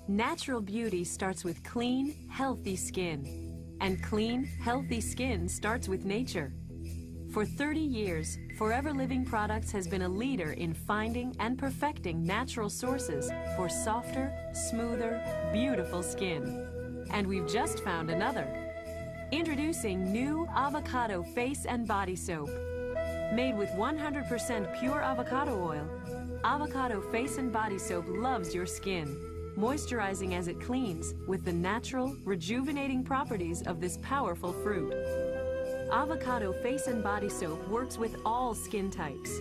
Natural beauty starts with clean, healthy skin. And clean, healthy skin starts with nature. For 30 years, Forever Living Products has been a leader in finding and perfecting natural sources for softer, smoother, beautiful skin. And we've just found another. Introducing new Avocado Face and Body Soap. Made with 100% pure avocado oil, Avocado Face and Body Soap loves your skin, moisturizing as it cleans with the natural, rejuvenating properties of this powerful fruit. Avocado Face and Body Soap works with all skin types.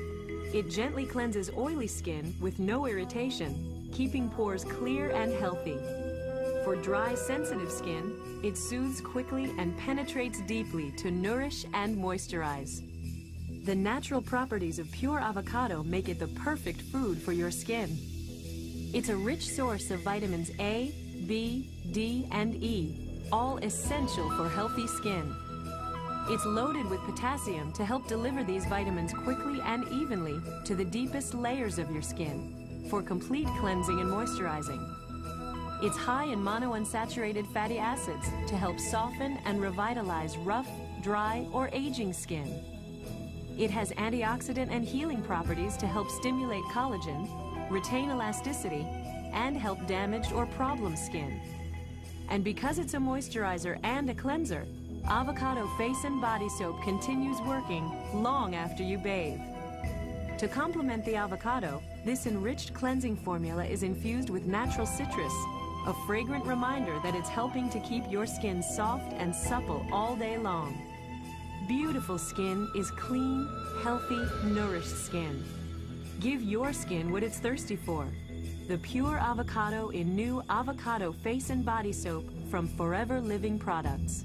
It gently cleanses oily skin with no irritation, keeping pores clear and healthy. For dry, sensitive skin, it soothes quickly and penetrates deeply to nourish and moisturize. The natural properties of pure avocado make it the perfect food for your skin. It's a rich source of vitamins A, B, D, and E, all essential for healthy skin. It's loaded with potassium to help deliver these vitamins quickly and evenly to the deepest layers of your skin for complete cleansing and moisturizing. It's high in monounsaturated fatty acids to help soften and revitalize rough, dry, or aging skin. It has antioxidant and healing properties to help stimulate collagen, retain elasticity, and help damaged or problem skin. And because it's a moisturizer and a cleanser, Avocado Face and Body Soap continues working long after you bathe. To complement the avocado, this enriched cleansing formula is infused with natural citrus, a fragrant reminder that it's helping to keep your skin soft and supple all day long. Beautiful skin is clean, healthy, nourished skin. Give your skin what it's thirsty for. The pure avocado in new Avocado Face and Body Soap from Forever Living Products.